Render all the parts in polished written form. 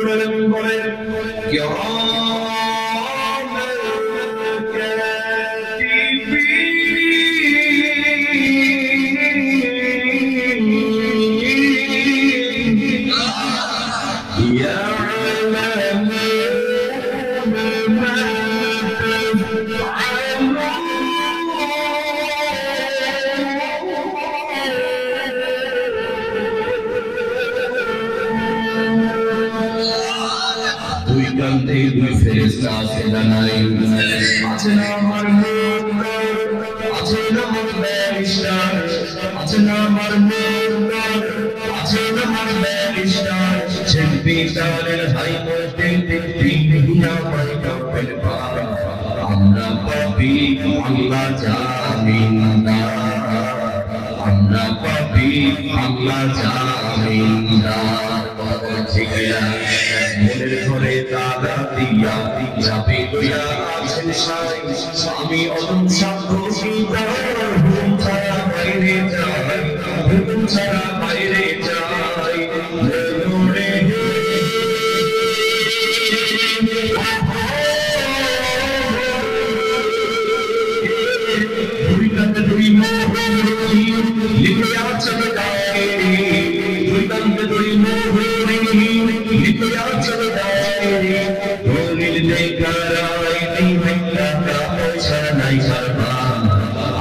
রব্বুল আলামিন বলেন দুই ফেরেশতা আছে জানাই আছে না আমার মুক্তা আছে না আমার ব্যারিস্টার আছে না আমার মুক্তা আছে না আমার ব্যারিস্টার শিল্পী তালের হাই করতে দুনিয়া পাই কাপের পারা আমরা পাপি আল্লাহ জামিনদার আমরা পাপি আল্লাহ জামিনদার ঠিক আছে মনের ঘরে তালা দিয়া যাবে লইয়া আছেন সাই আমি অদম সাক্ষী হুকুম ছাড়া বাইরে যাই হুকুম ছাড়া বাইরে যাই লিখে আছে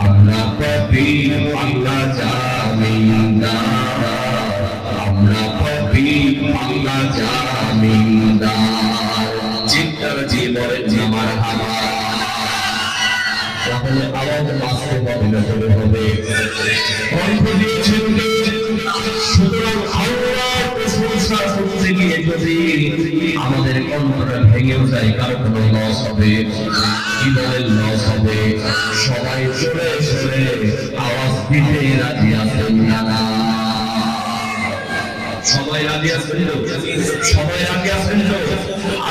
আমরা পাপি আল্লাহ জামিনদার আমরা পাপি আল্লাহ জামিনদার চিন্তার জীবনের আমার হাওয়া তাহলে আওয়াজ আসতে হবে কণ্ঠ দিয়েছেন সুতরাং আল্লাহর প্রশংসা করতে গিয়ে যদি আমাদের কণ্ঠটা ভেঙেও যায় কারো কোনো লস হবে কি বলেন লস হবে সবাই চলে চলে আওয়াজ দিতে রাজি আছেন না সবাই রাজি আছেন তো সবাই রাজি আছেন তো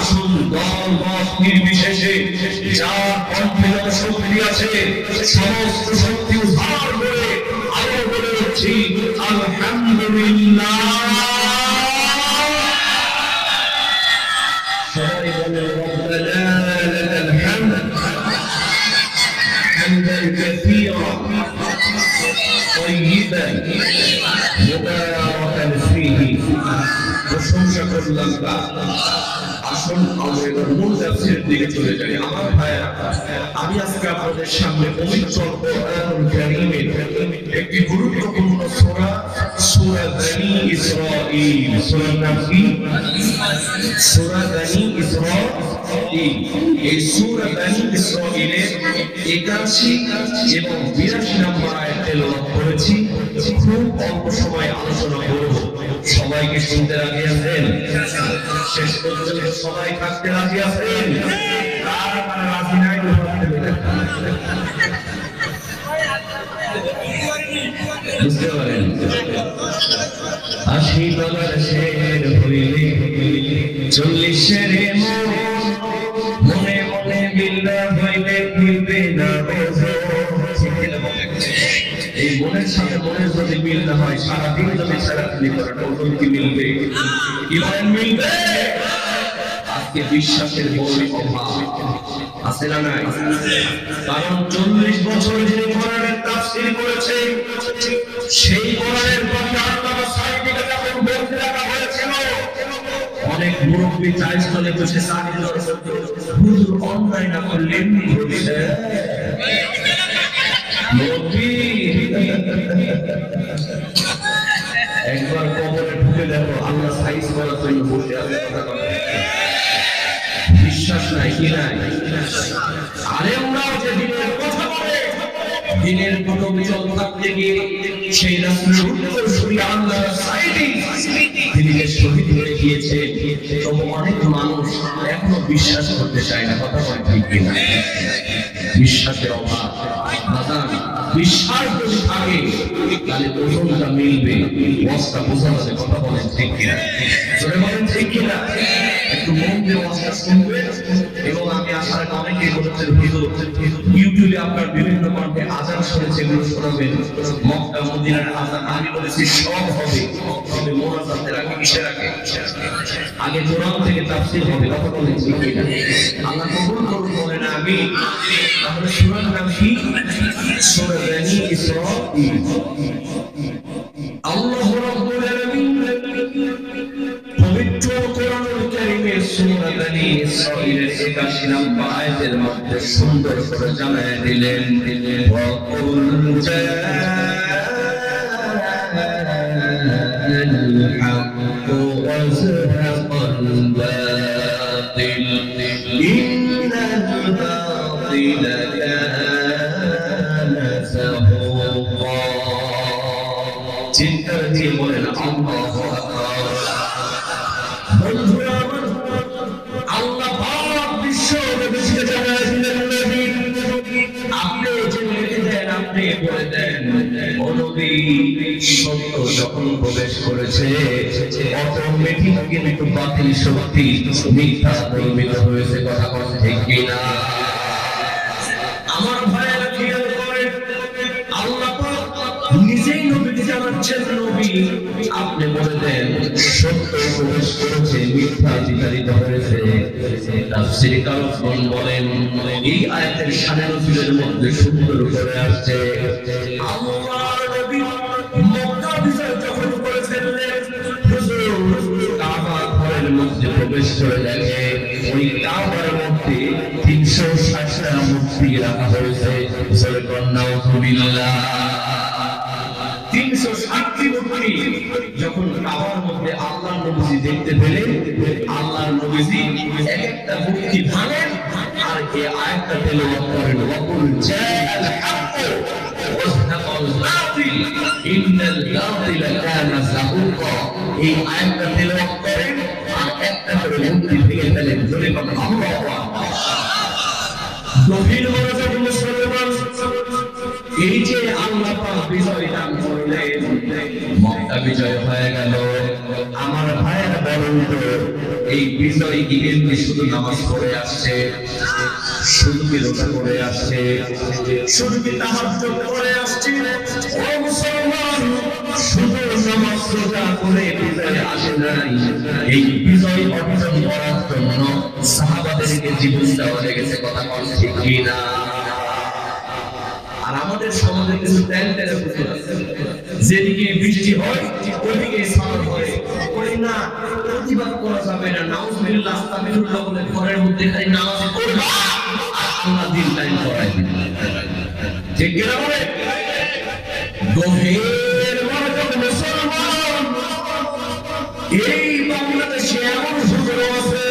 আসুন দল মত নির্বিশেষে যার কণ্ঠে শক্তি আছে সমস্ত শক্তি উদ্ধার করে আলো বলে উঠছি আলহামদুলিল্লাহ সবাই বলে রব্বানা লাকাল হামদ হামদান কাসীরা طيبا মুবারাকান ফীহি প্রশংসা করলাম আসুন আমরা মূল তাফসীরের দিকে চলে যাই আমার ভাইরা আমি আজকে আপনাদের সামনে পবিত্র কোরআনুল কারীমের একটি গুরুত্বপূর্ণ সূরা সূরা বনী ইসরাঈল সূরার নাম কি সূরা বনী ইসরাঈল এই সূরা বনী ইসরাঈলের 81 এবং 82 নম্বর আয়াত তেলাওয়াত করেছি খুব অল্প সময় আলোচনা করব সবাইকে শুনতে রাজি আছেন শেষ পর্যন্ত সবাই থাকতে রাজি আছেন কারা কারা রাজি নাই বুঝতে পারেন আশি বাবার শের হইলে 40 শেরে মনে মনে বিল্লা হইলে মিলবে না এই মনের সাথে মনের যদি মিল না হয় সারাদিন যদি সারাদিন করাটা ওজন কি মিলবে কিভাবে মিলবে আজকে বিশ্বাসের বড় অভাব আছে না নাই কারণ 40 বছর যিনি কোরআনের তাফসীর করেছে সেই কোরআনের প্রতি আল্লাহর সাইডিকে যখন বলতে লাগা হয়েছিল অনেক মুরব্বি চাইজ করে বসে সাইড করেছে হুজুর অন্যায় না করলে এমনি বলছে মুরব্বি একবার কবরে ঢুকে দেখো আল্লাহ সাইজ করার জন্য বসে আছে বিশ্বাস নাই কি নাই আরে ওরাও যে দিনের কথা বলে দিনের কোনো বিচল থাকতে গিয়ে সেই রাসূলের উত্তরসূরি আল্লাহ সাইদি তিনি যে শহীদ হয়ে গিয়েছে তবু অনেক মানুষ এখনো বিশ্বাস করতে চায় না কথা বলে ঠিক কিনা বিশ্বাসের অভাব বাজান বিশ্বাস যদি থাকে তাহলে ওজনটা মিলবে ওয়াজটা বোঝা যাবে কথা বলেন ঠিক কিনা জোরে বলেন ঠিক কিনা একটু মন দিয়ে ওয়াজটা শুনবেন এবং আমি আশা অনেকে বলেছেন হুজুর ইউটিউবে আপনার বিভিন্ন কণ্ঠে আযান শুনেছে, এগুলো শোনাবেন। মক্কা মদিনার আযান আমি বলেছি সব হবে, তবে মোনাজাতের আগে কিসের আগে? আগে কোরআন থেকে তাফসীর হবে। কথা বলেছি কিনা? আল্লাহ কবুল করুন বলেন আমিন। তাহলে সূরার নাম কি? সূরা বনী ইসরাঈল। আল্লাহ রাব্বুল আলামিন পবিত্র কোরআনুল কারীমের সূরা বনী ইসরাঈলের 81 নম্বর আয়াতের মধ্যে সুন্দর করে জানায় দিলেন, ওয়াকুল জাআল হাক্কু ওয়াযাহাকাল বাতিল ইন্নাল বাতিলা কানা যাহুকা। চিন্তা দিয়ে বলেন আল্লাহু আকবার। বন্ধুরা আমার, আল্লাহ পাক বিশ্ব নবীকে জানায় দিলেন, নবী আপনি জেনে দেন, আপনি বলে দেন, ও নবী সত্য যখন প্রবেশ করেছে অটোমেটিক কিন্তু বাতিল শক্তি মিথ্যা প্রমাণিত হয়েছে। কথা কথা ঠিক কিনা? আমার ভাইয়েরা খেয়াল করে, আল্লাহ পাক নিজেই নবীকে জানাচ্ছেন, নবী আপনি বলে দেন সত্য প্রবেশ করেছে মিথ্যা বিতাড়িত হয়েছে। তাফসীর কারকগণ বলেন এই আয়াতের শানে নজুলের মধ্যে সুন্দর করে আসছে, আল্লাহর নবী মক্কা বিজয় যখন করেছিলেন, হুজুর কাবা ঘরের মধ্যে প্রবেশ করে দেখে ওই কাবার মধ্যে 360টা মূর্তি রাখা হয়েছে। সুবহানাল্লাহ, 360টি মূর্তি যখন কাবার মধ্যে আল্লাহর নবীজি দেখতে পেলেন, আল্লাহর নবীজি এক একটা মূর্তি ভাঙেন আর এই আয়াতটা তেলাওয়াত করেন, ওয়াকুল জাআল হাক্কু ওয়াযাহাকাল বাতিল ইন্নাল বাতিলা কানা যাহুকা। এই আয়াতটা তেলাওয়াত করেন আর একটা করে মূর্তি ভেঙে ফেলেন। জোরে বলেন আল্লাহু আকবার। গভীর মনোযোগ মুসলমান, এই যে আল্লাহ পাক বিজয় দান করলেন, মক্কা বিজয় হয়ে গেল। আমার ভাইয়েরা বলুন তো, এই বিজয় কি এমনি শুধু নামাজ পড়ে আসছে, শুধু কি রোজা করে আসছে, শুধু কি তাহাজ্জুদ করে আসছে? ও মুসলমান, শুধু নামাজ রোজা করে বিজয় আসে নাই। এই বিজয় অর্জন করার জন্য সাহাবাদেরকে জীবন দেওয়া লেগেছে। কথা বল ঠিক কিনা? আর আমাদের সমাজে কিছু ট্যালেন্টের পুতুল আছে, যেদিকে বৃষ্টি হয় ওইদিকে সালাত হয়, ওই না প্রতিবাদ করা যাবে না, নাউজুবিল্লাহ আস্তাগফিরুল্লাহ বলে ঘরের মধ্যে খালি নামাজ পড়বা আর আল্লাহ দিন টাইম করাই দিবে। ঠিক কিনা বলে? গভীর মনোযোগ মুসলমান, এই বাংলাদেশে এমন হুজুর আছে,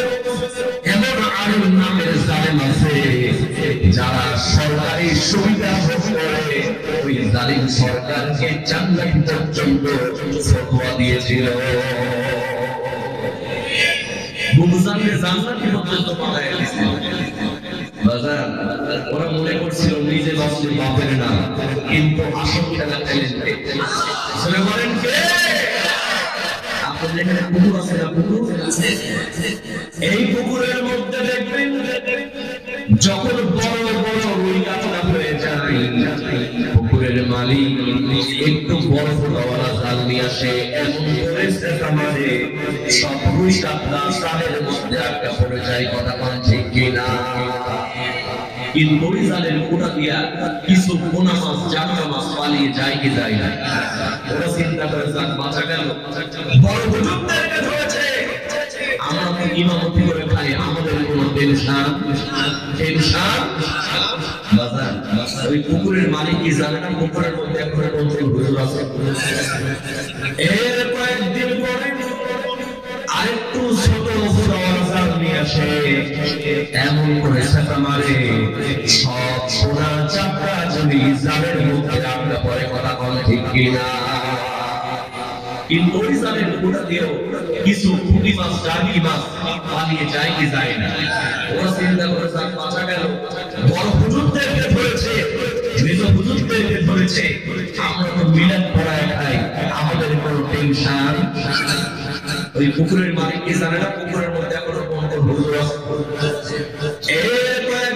এমন আলেম নামের জালেম আছে, যারা সরকারি সুবিধা ভোগ করে ওই জালিম সরকারকে জান্নাত পর্যন্ত ফতোয়া দিয়েছিল। বুঝানকে জান্নাতি পর্যন্ত পাঠায় দিয়েছিল। বাজার ওরা মনে করছিল নিজে বাঁচলে বাপের না, কিন্তু আসল খেলা ট্যালেন্টে। শুনে বলেন কে? আপনাদের এখানে পুকুর আছে না? পুকুর এই পুকুরের মধ্যে দেখবেন যখন বড় বড় রুই কাতলা হয়ে যায়, পুকুরের মালিক একটু বড় ফুটাওয়ালা জাল নিয়ে আসে, এমন করেছে আমাদের সব রুই কাতলা জালের মধ্যে আটকা পড়ে যায়। কথা বলেন ঠিক কিনা? কিন্তু ওই জালের কোটা দিয়া কিছু পোনা মাছ, জাটকা মাছ পালিয়ে যায় কি যায় না? ওরা চিন্তা করে যাক বাঁচা গেল, বড় হুজুরদেরকে ধরেছে, আমরা তো ইমামতি করে খাই, আমাদের কোনো টেনশন বাজার। ওই পুকুরের মালিক কি জানে না পুকুরের মধ্যে এখন হুজুর আছে? এর কয়েকদিন পরে আরেকটু ছোট জাল নিয়ে আসে, এমন করে ছাতা মারে সব সোনা চাপড়া যদি জালের মধ্যে রাখতে পরে। কথা বলে ঠিক কিনা? কিন্তু ওই জালের কোটা দিয়েও কিছু পুঁটি মাছ, ডালি মাছ পালিয়ে যায় কি যায় না? ওরা চিন্তা করে যাক বাঁচা গেল, বড় হুজুরদেরকে ধরেছে, মেজ হুজুরদেরকে ধরেছে, আমরা তো মিলাদ পড়ায় খাই, আমাদের কোনো টেনশন। ওই পুকুরের মালিক কি জানে না পুকুরের মধ্যে এখনো পর্যন্ত হুজুর আছে? এর কয়েক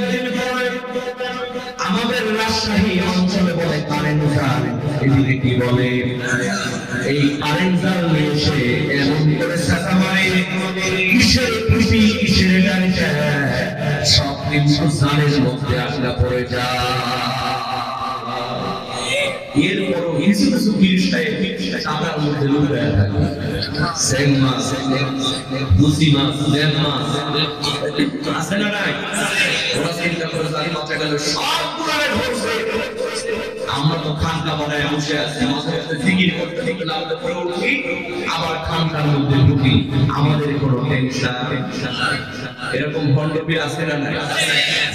কি বলে এই কারেন্ট জাল নিয়ে এসে এমন করে ছাতা মারে কিসের খুশি কিসের গাড়িটা সব কিছু জালের মধ্যে আটকা পড়ে যায়। এরপরও কিছু কিছু জিনিসটাই টাকার মধ্যে লুকায় থাকে। সেং মাছ, বুসি মাছ, লেন মাছ আছে না নাই? ওরা চিন্তা করে জানি মাথা গেল সব পুরানে ধরছে। আমরা তো খানকা বানায় বসে আছি, মাথায় জিকির করতে করতে আমরা পড়ে উঠি, আবার খানকার মধ্যে ঢুকি, আমাদের কোনো টেনশন। এরকম ভণ্ডপীর আছে না নাই?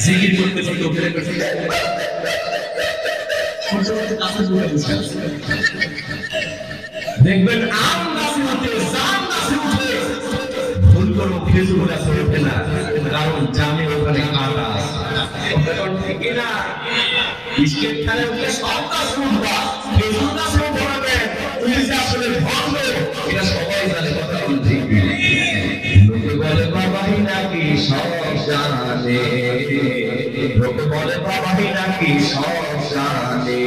জিকির করতে করতে উঠে দেখবেন আম গাছে উঠে জাম গাছে উঠে ভুল করে খেজুর গাছে ওঠে না, কারণ জামে ওখানে কাঁটা আছে। ঠিক না? বিস্কেট খালে উঠে সব গাছ উঠবা, খেজুর গাছে উঠবে, তুমি যে আসলে ভণ্ড এটা সবাই জানে। কথা বলে ঠিক লোকে বলে বাবাই নাকি সব জানে, লোকে বলে বাবাই নাকি সব জানে,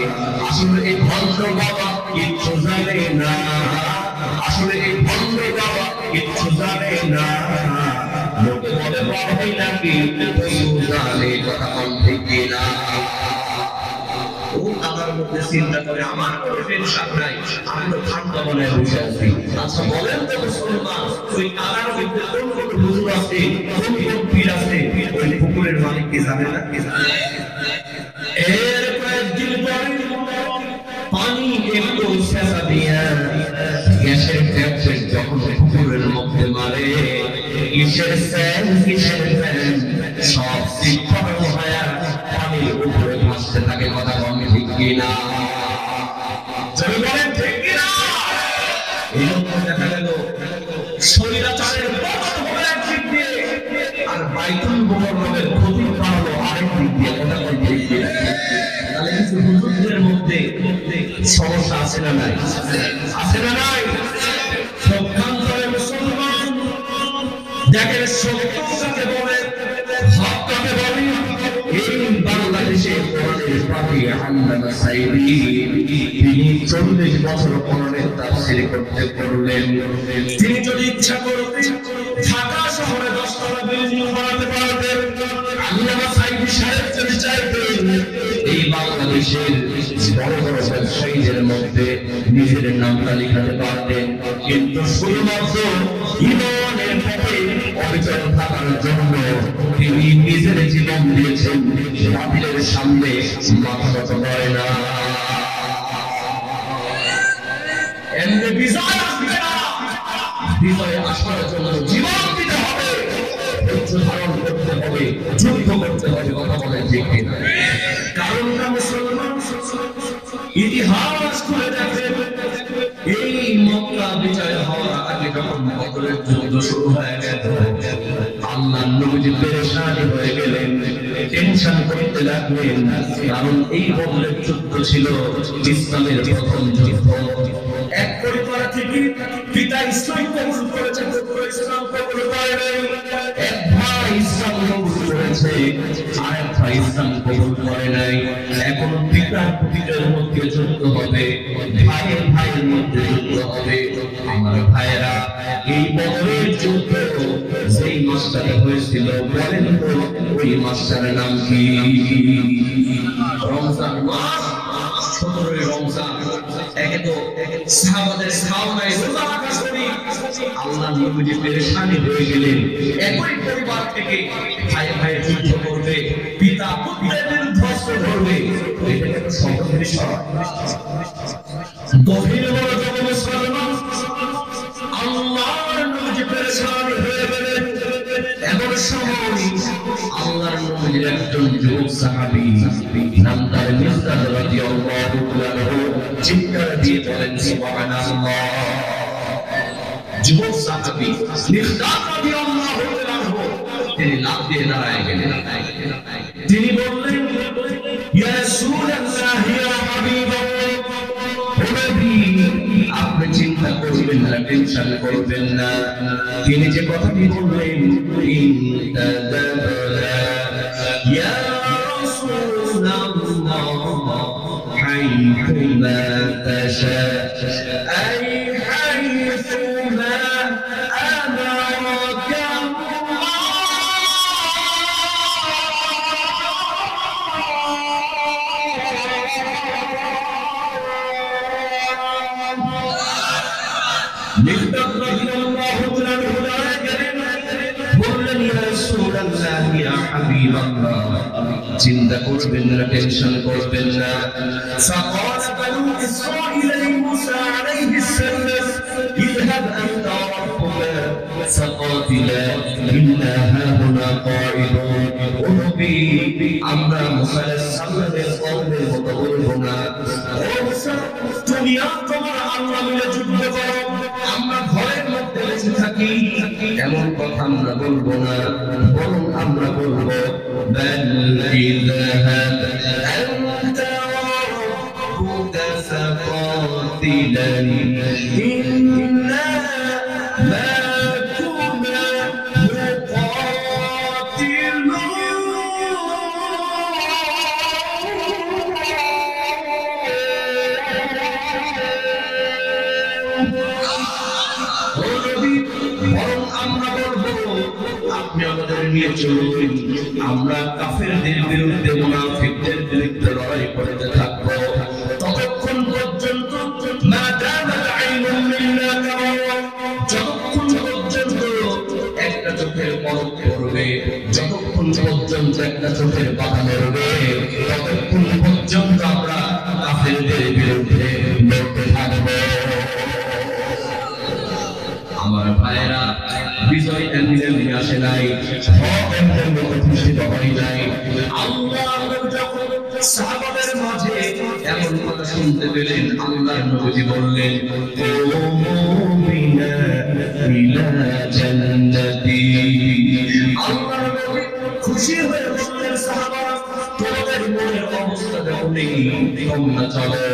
আসলে এই ভণ্ড বাবা কিচ্ছু জানে না, আসলে এই ভণ্ড বাবা কিচ্ছু জানে না, লোকে বলে বাবাই নাকি কিছু জানে। কথা ঠিক না? ও আমার মধ্যে চিন্তা করে আমার কোনো টেনশন নাই, আমি তো ঠান্ডা মনে বসে আছি। আচ্ছা বলেন তো মুসলমান, ওই কালার মধ্যে কোন কোন হুজুর আছে, কোন কোন পীর আছে, ওই পুকুরের মালিক কি জানে না? এর কয়েকদিন পরে পানি একটু ছেঁচা দিয়া গ্যাসের ট্যাপে যখন পুকুরের মধ্যে মারে, কিসের ফ্যান কিসের ফ্যান সব শিক্ষক হয়ে পানির উপরে ভাসতে থাকে। কথা বলেন ঠিক কিনা? যদি বলেন ঠিক কিনা? এরকম দেখা গেল শরীরাচারের পতন হলো একদিক দিয়ে, আর বাইতুল মুকাররমের ক্ষতি হলো আরেক দিক দিয়ে। কথা বলেন ঠিক কিনা? তাহলে কিছু হুজুরদের মধ্যে সমস্যা আছে না নাই? আছে না নাই? সবখানকার মুসলমান দেখেন সত্য কাকে বলে, হক কাকে বলে। এই বাংলাদেশে কোরআনের পাখি আল্লামা সাঈদী তিনি 40 বছর কোরআনের তাফসীর করতে করলেন। তিনি যদি ইচ্ছা করতেন ঢাকা শহরে 10 তলা বিল্ডিং বানাতে পারতেন। আল্লামা সাঈদী সাহেব যদি চাইতেন এই বাংলাদেশের বড় বড় ব্যবসায়ীদের মধ্যে নিজের নামটা লিখাতে পারতেন, কিন্তু শুধুমাত্র ঈমানের পথে অবিচল থাকার জন্য তিনি নিজের জীবন দিয়েছেন। বাতিলের সামনে মাথা নত করে না। এমনি বিজয় আসবে না, বিজয় আসার জন্য জীবন দিতে হবে, ধৈর্য ধারণ করতে হবে, যুদ্ধ করতে হবে। কথা বলেন ঠিক কিনা? কারণ মুসলমান ইতিহাস করে দেখেন, এই মক্কা বিজয় হওয়ার আগে যখন বদরের যুদ্ধ শুরু হয়ে গেল, আল্লাহর নবী পেরেশানি হয়ে গেলেন, টেনশন করতে লাগলেন। কারণ এই বদরের যুদ্ধ ছিল ইসলামের প্রথম যুদ্ধ। এক পরিবার থেকে পিতা ইসলাম কবুল করেছে, পুত্র ইসলাম কবুল করে নাই। এক ভাই ইসলাম কবুল করেছে, আরেক ভাই ইসলাম কবুল করে নাই। এখন পিতা পুত্রের মধ্যে যুদ্ধ হবে, ভাইয়ের ভাইয়ের মধ্যে যুদ্ধ হবে। আমার ভাইয়েরা, এই বদরের যুদ্ধ সেই মাসটাতে হয়েছিল, বলেন তো ওই মাসটার নাম কি? রমজান মাস, 17 রমজান। একে তো সাহাবাদের সাওনায় রোজা রাখা শরীর, আল্লাহর নবী পেরেশানি হয়ে গেলেন। একই পরিবার থেকে ভাই ভাই যুদ্ধ করবে, পিতা পুত্রের বিরুদ্ধে অস্ত্র ধরবে, এটা একটা সহজ বিষয়? গভীর মনোযোগ মুসলমান, আল্লাহর নবী পেরেশানি হয়ে গেলেন। এমন সময় আল্লাহর নবীর একজন যুবক সাহাবী নাম তার মিসদাদ রাদিয়াল্লাহু আনহু চিৎকার দিয়ে বলেন সুবহানাল্লাহ। যুবক সাহাবী মিসদাদ রাদিয়াল্লাহু আনহু তিনি লাফ দিয়ে দাঁড়ায় গেলেন। তিনি বললেন, ইয়া রাসূলুল্লাহ, ইয়া হাবিবাল্লাহ, আপনি চিন্তা করবেন না, টেনশন করবেন না। তিনি যে কথাটি বললেন, ইয়া রাসূলুল্লাহ হাইকুমা তাশ রাসূলুল্লাহ ইয়া হাবিবাল্লাহ চিন্তা করবেন না টেনশন করবেন না فقال بنو إسرائيل لموسى عليه السلام اذهب أنت وربك فقاتلا إنا هاهنا قاعدون ونبي আমরা মুসা আলাইহিস সালামের কওমের মতো বলবো না ও মুসা তুমি আর তোমার আল্লাহ মিলে যুদ্ধ করো আমরা ঘরের মধ্যে বসে থাকি এমন কথা আমরা বলবো না বরং আমরা বলবো বাল ইযহাব আনতা রাব্বুকা ফাকাতিলান ইন্না মা'কুমা আপনি আমাদের নিয়ে চলুন আমরা কাফেরদের বিরুদ্ধে মুনাফিকদের বিরুদ্ধে লড়াই করতে থাকব ততক্ষণ পর্যন্ত মা দামাত আইনুন মিন্না কাওয়া যতক্ষণ পর্যন্ত একটা চোখের পলক পড়বে যতক্ষণ পর্যন্ত একটা চোখের পাতা নড়বে ততক্ষণ পর্যন্ত আমরা কাফেরদের বিরুদ্ধে লড়তে থাকব আমার ভাইরা বিজয় এমনি এমনি আসে নাই সব এমনি প্রতিষ্ঠিত হয় নাই আল্লাহ যখন সাহাবাদের মাঝে এমন কথা শুনতে পেলেন আল্লাহর নবী বললেন ও মুমিনা ইলা জান্নাতি আল্লাহর নবী খুশি হয়ে বললেন সাহাবারা তোমাদের মনের অবস্থা দেখো নেই তোমরা চলো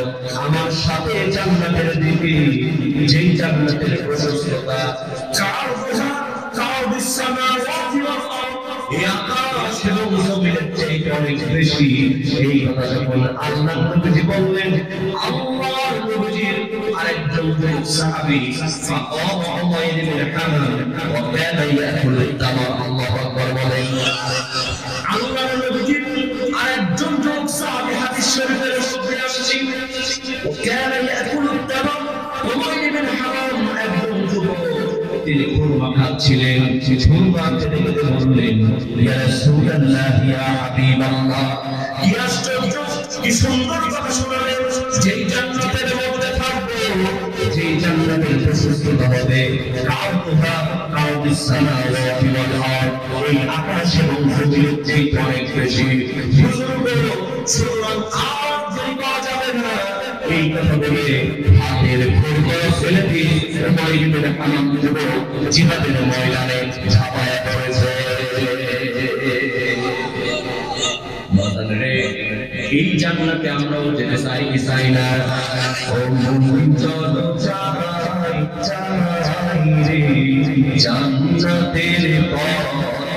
আমার সাথে জান্নাতের দিকে যেই জান্নাতের প্রশস্ততা অনেক বেশি এই কথা যখন আল্লাহ নবী বললেন আল্লাহর নবীর আরেকজন সাহাবী ফাকাম উমাইর ইবনে হামাম ওয়া কানা ইয়াকুলু তামার আল্লাহু আকবার বলেন আল্লাহর নবীর আরেকজন সাহাবী হাদিস শরীফের মধ্যে আসছে ওয়া কানা ইয়াকুলু তামার উমাইর ইবনে হামাম একজন যুবক তিনি খুরমা খাচ্ছিলেন খুরমা খেতে খেতে বললেন ইয়া রাসূলুল্লাহ ইয়া হাবিবাল্লাহ কি আশ্চর্য কি সুন্দর কথা শোনালেন যেই জান্নাতের মধ্যে থাকবো যেই জান্নাতের প্রশস্ততা হবে কাউতুহা কাউদিস সামাওয়াতি ওয়াল আরদ এই আকাশ এবং জমিনের চেয়ে অনেক বেশি বুজুর্গ সুতরাং আর যেই পাওয়া যাবে না এই কথা বলে হাতের খুরমা ফেলে দিয়ে উমাইর ইবনে হামাম যুবক জিহাদের ময়দানে ঝাঁপায়া পড়েছে এই জান্নাতে আমরাও যেতে চাই কি চাই না ও মুমিন চলো যাই যাই রে জান্নাতের পথ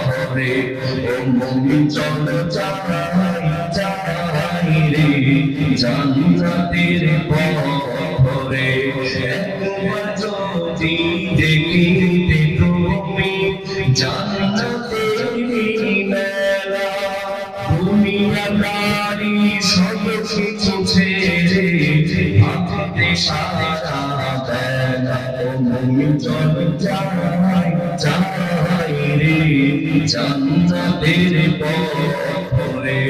ধরে ও মুমিন চলো যাই যাই রে জান্নাতের পথ ধরে একবার যদি দেখিতে তুমি জান্নাতের মেলা দুনিয়া নারী সব কিছু ছেড়ে ভাবতে সারা বেলা ও মুমিন চলো যাই যাই রে জান্নাতের পথ ধরে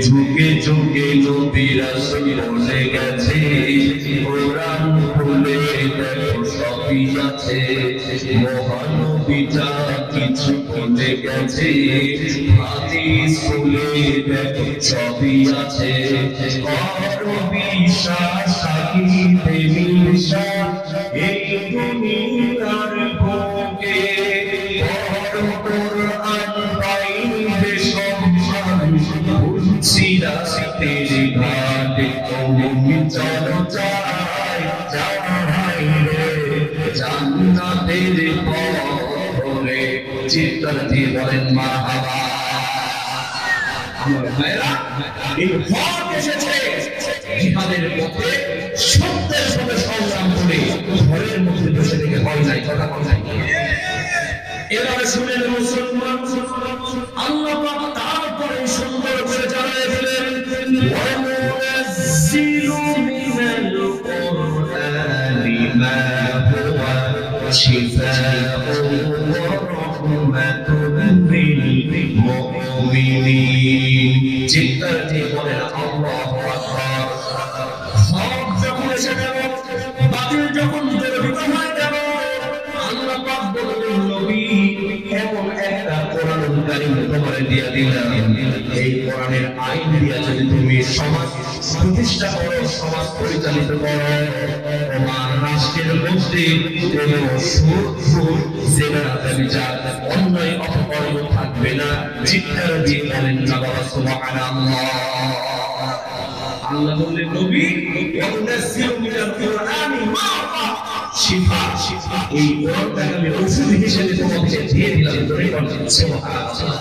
যুগে যুগে নবী রাসূল বলে গেছে কোরআন খুলে দেখো সবই আছে মহানবী যা কিছু বলে গেছে হাদিস খুলে দেখো সবই আছে করো বিশ্বাস থাকিতে বিশ্বাস এই দুনিয়ার ভোগে পড়ো কোরআন পাইবে সম্মান সিরাতের ঘাটে মুমিন চলো যাই যাই রে জান্নাতের পথ ধরে চিৎকার দিয়ে বলেন মারহাবা আমার ভাইরা এই হক এসেছে জিহাদের পথে সত্যের সাথে সংগ্রাম করে ঘরের মধ্যে বসে থেকে হয় নাই কথা বলা এবারে শুনেন মুসলমান আল্লাহ পাক তারপরে সুন্দর করে জানিয়ে দিলেন ওয়ানুনাজ্জিলু মিনাল কুরআনি মা হুয়া শিফাউন ওয়া রাহমাতুন কারীম তোমারে দিয়া দিলাম, এই কোরআনের আইন দিয়া যদি তুমি সমাজ প্রতিষ্ঠা করো, সমাজ পরিচালিত করো, তোমার রাষ্ট্রের মধ্যে কোনো সুদ, জেনা, ব্যভিচার, অন্যায়, অপকর্ম থাকবে না। চিৎকার দিয়ে বলেন না বাবা সুবহানাল্লাহ। আল্লাহ বললেন নবী, ওয়ানাজ্জিলু মিনাল কুরআনি মা শিফা, এই কোরআনটাকে আমি ওষুধ হিসেবে তোমাকে দিয়ে দিলাম। ধরে বলেন সুবহানাল্লাহ।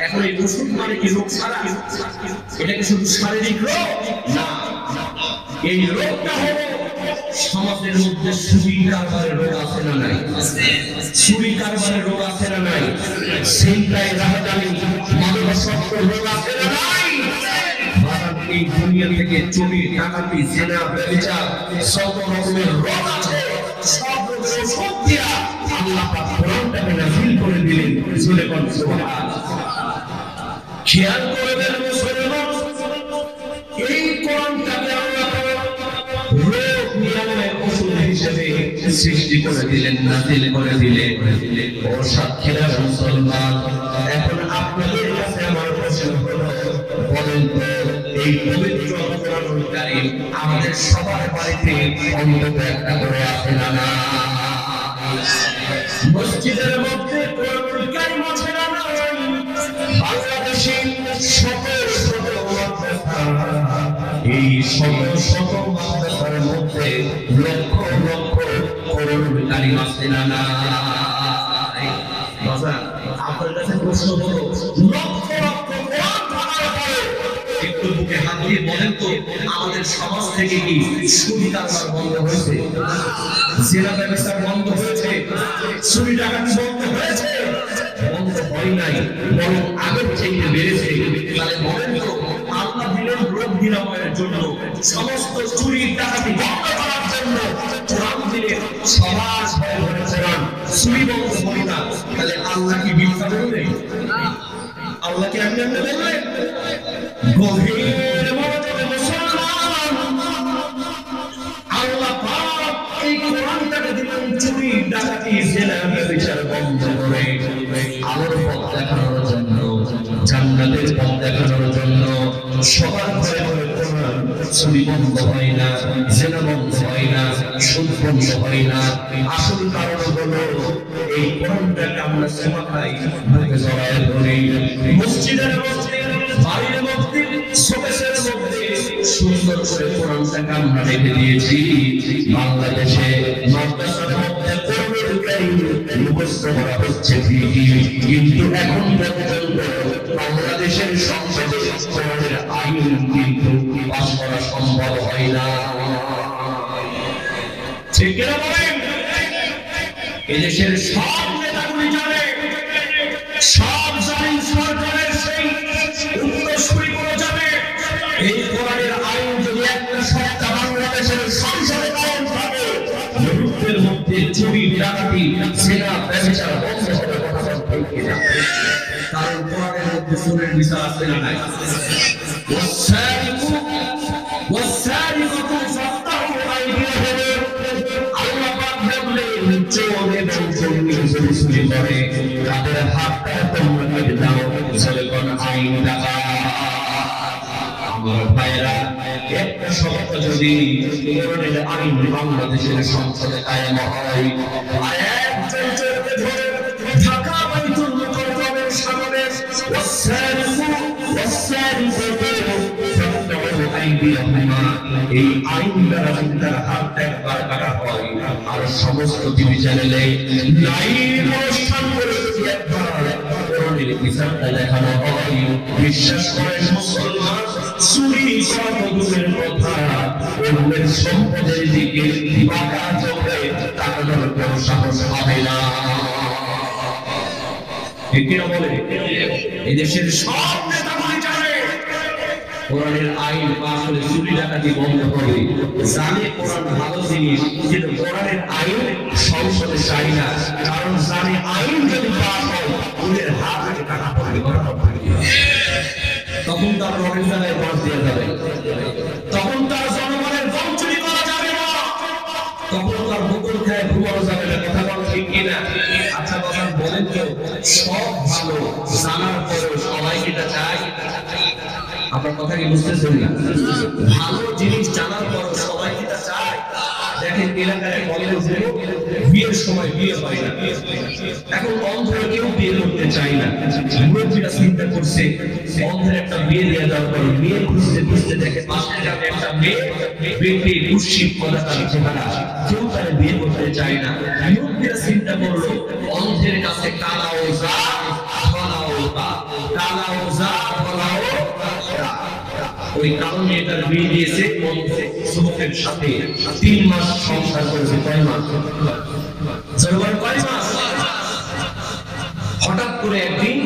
এখন এই ওষুধ মানে কি রোগ ছাড়া? এটা কি শুধু শারীরিক রোগ? না, এই রোগটা হলো সমাজের মধ্যে চুরি কারবারের রোগ আছে না নাই? চুরি কারবারের রোগ আছে না নাই? ছিনতাই, রাহাজানি, মাদকাসক্ত রোগ আছে না নাই? এই দুনিয়া থেকে চুরি, ডাকাতি, জেনা, ব্যভিচার, সব রকমের রোগ আছে। সব রোগের ওষুধ দিয়া আল্লাহ পাক কোরআনটাকে নাযিল করে দিলেন। জোরে বল সুবহানাল্লাহ। খেয়াল করবেন মুসলমান, এই কোরআনটাকে আল্লাহ রোগ নিরাময়ের ওষুধ হিসেবে সৃষ্টি করে দিলেন, নাযিল করে দিলেন। ও সাক্ষীরা মুসলমান, এখন আপনাদের কাছে আমার প্রশ্ন হলো, বলেন তো এই পবিত্র কোরআনুল কারীম আমাদের সবার বাড়িতে অন্তত একটা করে আছে না না? মসজিদের মধ্যে কোরআনুল কারীম আছে না না? বাংলাদেশে শত শত মাদ্রাসা, এই শত শত মাদ্রাসার মধ্যে লক্ষ লক্ষ কোরআনুল কারীম আছে না না? বাবা, আপনার কাছে প্রশ্ন হলো, লক্ষ লক্ষ কোরআন থাকার পরে একটু বুকে হাত দিয়ে বলেন তো, আমাদের সমাজ থেকে কি চুরি কারবার বন্ধ হয়েছে? জেনা ব্যবস্থা বন্ধ হয়েছে? চুরি ডাকাতি বন্ধ হয়েছে? বন্ধ হয় নাই, বরং আগের চাইতে বেড়েছে। তাহলে বলেন তো, আল্লাহ দিলেন রোগ নিরাময়ের জন্য, সমস্ত চুরি ডাকাতি বন্ধ করার জন্য কোরআন দিলেন। সমাজ ভয় ভরে কোরআন, চুরি বন্ধ হয় না। তাহলে আল্লাহ কি মিথ্যা বললেন? আল্লাহ কি এমনি এমনি বললেন? গভীর মনোযোগে মুসলমান, আল্লাহ পাক এই কোরআনটাকে দিলেন চুরি, ডাকাতি, জেনা, ব্যভিচার বন্ধ করে আলোর পথ দেখানোর জন্য, জান্নাতের পথ দেখানোর জন্য। সবার ঘরে ঘরে কোরআন, চুরি বন্ধ হয় না, জেনা বন্ধ হয় না, সুদ বন্ধ হয় না। আসল কারণ হলো এই কোরআনটাকে আমরা সেবা খাই, বুকে জড়ায় ধরি। মসজিদের মধ্যে, বাড়ির মধ্যে, শোকেসের মধ্যে সুন্দর করে কোরআনটাকে আমরা রেখে দিয়েছি। বাংলাদেশে মাদ্রাসার মধ্যে কোরআনুল কারীম মুখস্থ করা হচ্ছে ঠিকই, কিন্তু এখন পর্যন্ত বাংলাদেশের সংসদে কোরআনের আইন কিন্তু পাস করা সম্ভব হয় না। ঠিক না বলেন? এদেশের সব নেতাগুলি জানে, সব জালিম সরকারের সেই উত্তরসূরিগুলো জানে, এই কোরআনের আইন যদি একটা সপ্তাহ বাংলাদেশের সংসদে কায়েম থাকে, মুহূর্তের মধ্যে চুরি, ডাকাতি, জেনা, ব্যভিচার বন্ধ হবে। কথা ঠিক কিনা? কারণ কোরআনের মধ্যে চোরের বিচার আছে না নাই? আল্লাহ পাক বললেন, চোর এবং চোরনি যদি চুরি করে তাদের হাতটা তোমরা কেটে দাও। যখন আইন ডাকা আমার ভাইরা, একটা সপ্তাহ যদি কোরআনের আইন বাংলাদেশের সংসদে কায়েম হয়, আর একজন চোরকে ধরে ঢাকা বাইতুল মুকাররমের সামনে এই আইন দ্বারা তার হাত একবার কাটা হয়, আর সমস্ত টিভি চ্যানেলে লাইভ অনুষ্ঠান করে একবার কোরআনের বিচারটা দেখানো হয়। বিশ্বাস করেন মুসলমান, চুরি করা দূরের কথা, অন্যের সম্পদের দিকে বাঁকা চোখে তাকানোর কেউ সাহস পাবে না। এদেশের সব নেতাগুলি জানে কোরআনের আইন পাস হলে চুরি ডাকাতি বন্ধ হবে। জানে কোরআন ভালো জিনিস, কিন্তু কোরআনের আইন সংসদে চাই না। কারণ জানে আইন যদি পাস হয় ওদের হাত থেকে টাকা পড়বে, তখন তার রকেট জায়গায় বাস দেওয়া যাবে, তখন তার জনগণের গম চুরি করা যাবে না, তখন তার বোতল খায় ঘুমানো যাবে না। কথা বল ঠিক কিনা? আচ্ছা বাবা বলেন সব ভালো জানার পরেও সবাই এটা চায়। আপনার কথা কি বুঝতেছেন না? ভালো জিনিস জানার পরেও সবাই এটা চায়। দেখেন এলাকায় বলে যে বিয়ের সময় বিয়ে হয় না, এখন অন্ধরা কেউ বিয়ে করতে চায় না। মুরব্বীরা চিন্তা করছে অন্ধের একটা বিয়ে দেওয়া দরকার। বিয়ে খুঁজতে খুঁজতে দেখে পাশের গ্রামে একটা মেয়ে, বেটে কুশি পদাকার চেহারা, কেউ তারা বিয়ে করতে চায় না। মুরব্বীরা চিন্তা করলো অন্ধের কাছে কালাও যা ফলাও তা, কালাও যা ফলাও তা। ওই কারণে এটার বিয়ে দিয়েছে যুবকের সাথে। 3 মাস সংসার করেছে। কয় মাস? জরবার কয় মাস? হঠাৎ করে একদিন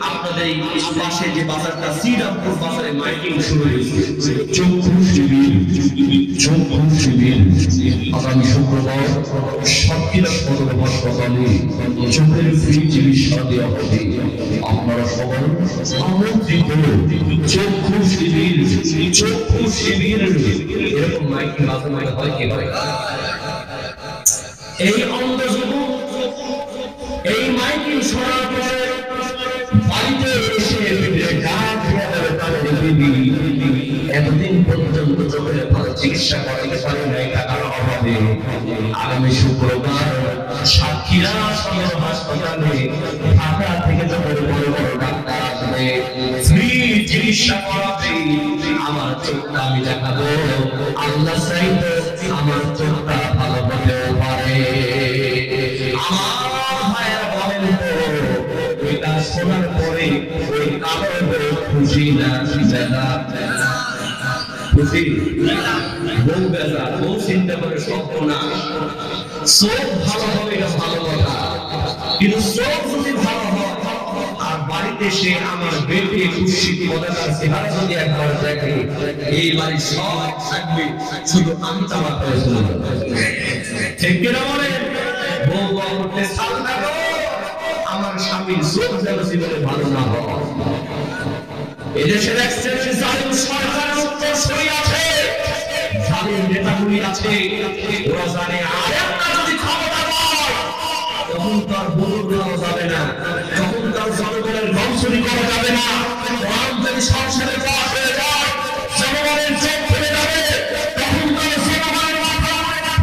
আপনাদের এই পাশে যে বাজারটা শ্রীরামপুর বাজারে মাইকিং শুরু হয়েছে, চক্ষু শিবির, চক্ষু শিবির। আগামী শুক্রবার সাতক্ষীরা সদর হাসপাতালে চোখের ফ্রি চিকিৎসা দেওয়া হবে। আপনারা সবাই আমন্ত্রিত। চক্ষু শিবির, চক্ষু শিবির। এরকম মাইকিং মাঝে মাঝে হয় কি হয়? এই অন্ধ যুবক এই মাইকিং শোনার পরে বাড়িতে এসে ডাক দিয়ে বলে, তাদের দিদি এতদিন পর্যন্ত চোখের ভালো চিকিৎসা করাতে পারে নাই টাকার অভাবে। আগামী শুক্রবার সাতক্ষীরা সদর হাসপাতালে ঢাকা থেকে যখন বড় বড় ডাক্তার আসবে, ফ্রি চিকিৎসা করাবে। আমার চোখটা আমি দেখাবো। আল্লাহ চাইতো আমার চোখটা ভালো হতেও পারে। শোনার পরে ওই কালো খুশি না বেজা, খুশি বউ বেজা, বউ চিন্তা করে সব না। চোখ ভালো হবে এটা ভালো কথা, কিন্তু চোখ যদি ভালো হয় আর বাড়িতে সে আমার বেটে খুশি পদাকার চেহারা যদি একবার দেখে, এই বাড়ি সব থাকবে, শুধু আমি তামাক করে শুনবো। ঠিক কিনা বলে? বউ করতে সাল থাকো, আমার স্বামীর চোখ যেন জীবনে ভালো না হয়। এদেশের জালিম সরকারের উত্তরসূরি আছে, জালিম নেতাগুলি আছে। ওরা জানে আরেকটা যদি ক্ষমতা পায় তখন তার বদল দেওয়া যাবে না, তখন তার জনগণের বংশী করা যাবে না। কোরআন যদি সংসারে পাশ হয়ে যায়, জনগণের চোখ খুলে যাবে, তখন তার জনগণের মাথা হবে না।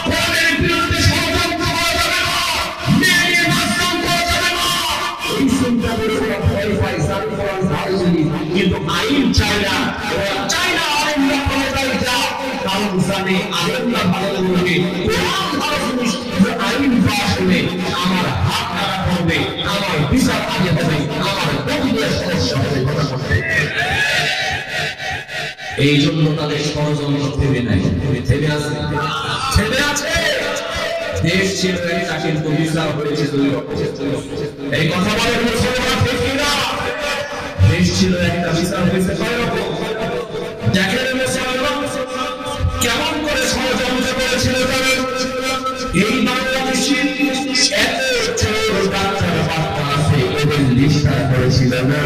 কোরআনের বিরুদ্ধে ষড়যন্ত্র করা যাবে না, কিন্তু আইন চায় না। চায় না আইন কারণ জানে আইন না ভালো করবে, আইন পাশ হলে আমার হাত খারাপ করবে, আমার বিচার আগে হবে, আমার প্রতিটা সমস্যা হবে। এই জন্য তাদের ষড়যন্ত্র থেমে নাই, থেমে আছে, থেমে আছে। দেশ ছিল একটা, কিন্তু বিচার হয়েছে 2 রকম। এই কথা বলে মুসলমান ঠিক কিনা? দেশ ছিল একটা, বিচার হয়েছে 6 রকম। দেখেন মুসলমান কেমন করে ষড়যন্ত্র করেছিল তাদের। এই বাংলাদেশে এত চোর ডাক্তার বাচ্চা আছে, এদের লিস্টা করেছিল না।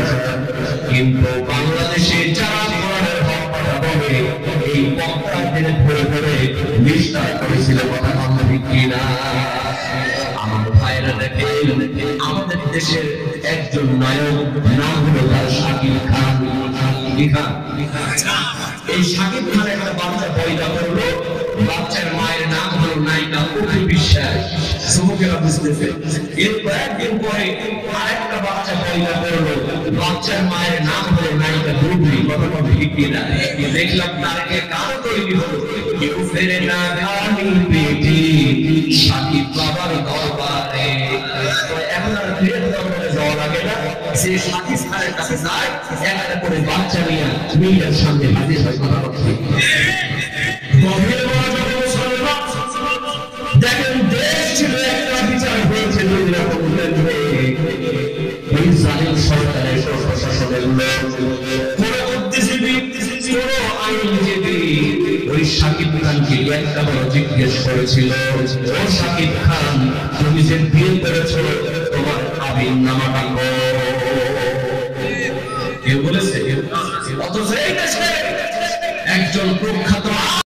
কিন্তু বাংলাদেশে যারা কোরআনের হক কথা বলে, এই বক্তাদের ধরে ধরে লিস্টা করেছিল। কথা আমরা ঠিক কিনা? আমার ভাইরা দেখেন, আমাদের দেশের একজন নায়ক, নাম হলো তার শাকিব খান। এই শাকিব খান একটা বাচ্চা পয়দা করলো, বাচ্চার মায়ের নাম হলো নায়িকা অপু বিশ্বাস। যুবকেরা বুঝতেছে। এর কয়েকদিন পরে আরেকটা বাচ্চা পয়দা করলো, বাচ্চার মায়ের নাম হলো নায়িকা বুবলি। কথা ঠিক কিনা? দেখলাম তারকে কারো তৈরি হলো, কেউ ফেরে না খালি পেটি শাকিব বাবার দরবারে। এখন আর ফের দরবারে যাওয়া লাগে না, সে শাকিব খানের কাছে যায়, একটা করে বাচ্চা নিয়ে মিডিয়ার সামনে হাজির হয়। কথা বলছে গভীর মনোযোগ মুসলমান। দেখেন দেশ ছিল একটা, বিচার হয়েছে 2 রকম। ওই জালিম সরকারের প্রশাসনের লোক, কোন বুদ্ধিজীবী, কোন আইনজীবী ওই শাকিব খানকে একটা বড় জিজ্ঞেস করেছিল, ও শাকিব খান, তুমি যে বিয়ে করেছো তোমার আবির নামাটা কো? কেউ বলেছে? অথচ এই দেশে একজন প্রখ্যাত